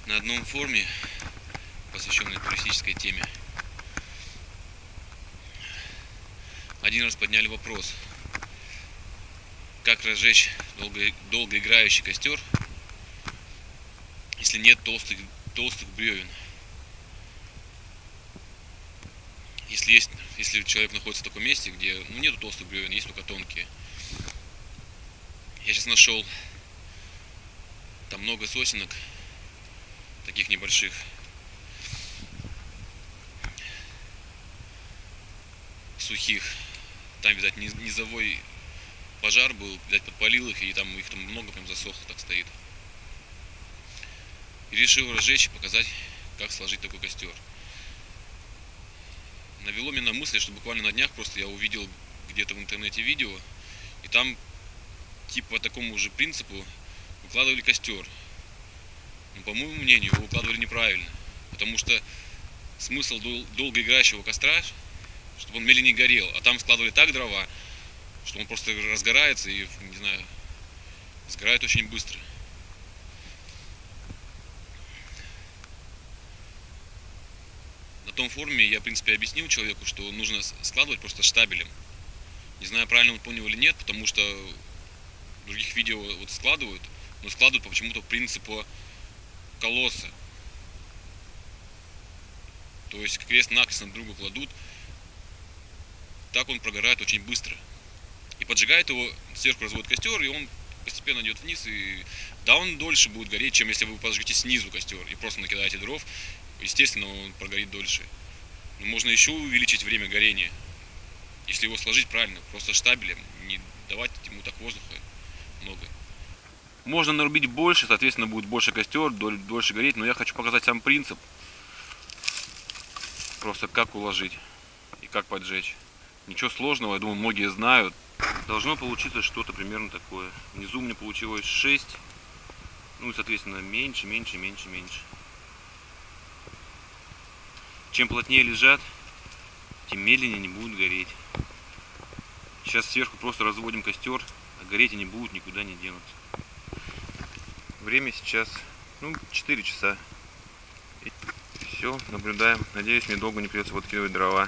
На одном форуме, посвященной туристической теме, один раз подняли вопрос, как разжечь долгоиграющий костер, если нет толстых бревен. Если человек находится в таком месте, где нету толстых бревен, есть только тонкие. Я сейчас нашел там много сосенок, таких небольших. Сухих. Там, видать, низовой пожар был, видать, подпалил их, и там их там много прям засохло, так стоит. И решил разжечь и показать, как сложить такой костер. Навело меня на мысль, что буквально на днях просто я увидел где-то в интернете видео, и там типа по такому же принципу выкладывали костер. Но по моему мнению, его выкладывали неправильно, потому что смысл долгоиграющего костра, чтобы он медленнее горел, а там складывали так дрова, что он просто разгорается и, не знаю, сгорает очень быстро. На том форуме я, в принципе, объяснил человеку, что нужно складывать просто штабелем. Не знаю, правильно он понял или нет, потому что в других видео вот складывают, но складывают почему-то по принципу колосса. То есть крест-накрест на друга кладут, так он прогорает очень быстро. И поджигает его, сверху разводит костер, и он постепенно идет вниз, и да, он дольше будет гореть, чем если вы поджгете снизу костер и просто накидаете дров. Естественно, он прогорит дольше. Но можно еще увеличить время горения, если его сложить правильно, просто штабелем, не давать ему так воздуха много. Можно нарубить больше, соответственно, будет больше костер, дольше гореть, но я хочу показать сам принцип. Просто как уложить и как поджечь. Ничего сложного, я думаю, многие знают. Должно получиться что-то примерно такое. Внизу у меня получилось 6, ну и, соответственно, меньше. Чем плотнее лежат, тем медленнее они будут гореть. Сейчас сверху просто разводим костер, а гореть они будут, никуда не денутся. Время сейчас, 4 часа. И все, наблюдаем. Надеюсь, мне долго не придется подкидывать дрова.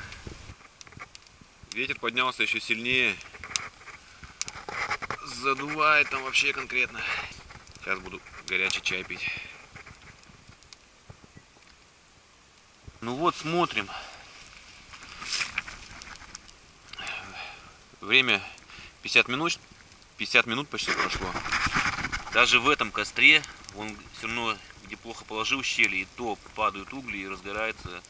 Ветер поднялся еще сильнее. Задувает там вообще конкретно. Сейчас буду горячий чай пить. Ну вот, смотрим. Время 50 минут почти прошло. Даже в этом костре, он все равно, где плохо положил щели, и то падают угли и разгорается.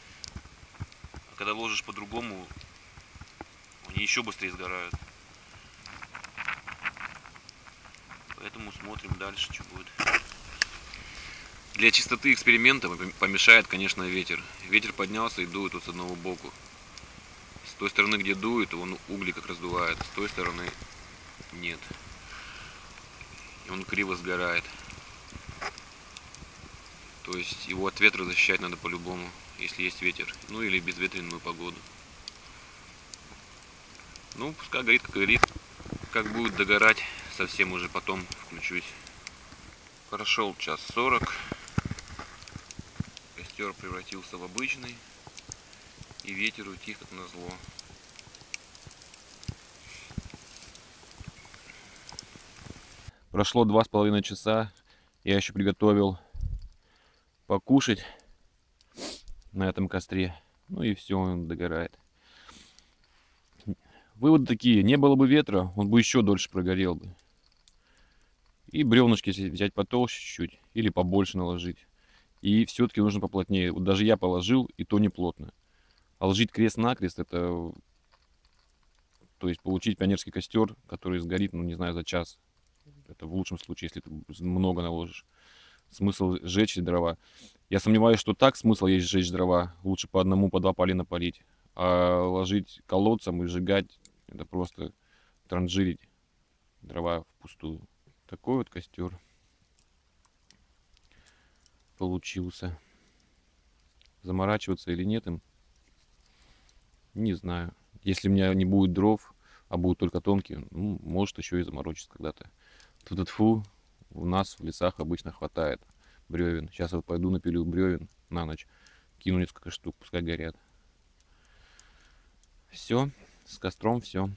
А когда ложишь по-другому, они еще быстрее сгорают. Поэтому смотрим дальше, что будет. Для чистоты эксперимента помешает, конечно, ветер. Ветер поднялся и дует вот с одного боку. С той стороны, где дует, он угли как раздувает. С той стороны нет. И он криво сгорает. То есть его от ветра защищать надо по-любому, если есть ветер. Ну или безветренную погоду. Ну, пускай горит, как горит. Как будет догорать, совсем уже потом включусь. Прошел 1:40. Костер превратился в обычный. И ветер утих, как назло. Прошло 2,5 часа. Я еще приготовил покушать на этом костре. Ну и все, он догорает. Выводы такие: не было бы ветра, он бы еще дольше прогорел бы. И бревнышки взять потолще чуть-чуть или побольше наложить. И все-таки нужно поплотнее. Вот даже я положил, и то не плотно. А ложить крест-накрест — это, то есть получить пионерский костер, который сгорит, не знаю, за час. Это в лучшем случае, если ты много наложишь. Смысл сжечь дрова. Я сомневаюсь, что так смысл есть сжечь дрова. Лучше по одному, по два полена полить. А ложить колодцем и сжигать — это просто транжирить дрова впустую. Такой вот костер получился. Заморачиваться или нет им, не знаю. Если у меня не будет дров, а будут только тонкие, может еще и заморочиться когда-то. Тьфу-тьфу, у нас в лесах обычно хватает. бревен. Сейчас вот пойду напилю бревен на ночь. Кину несколько штук, пускай горят. Все, с костром все.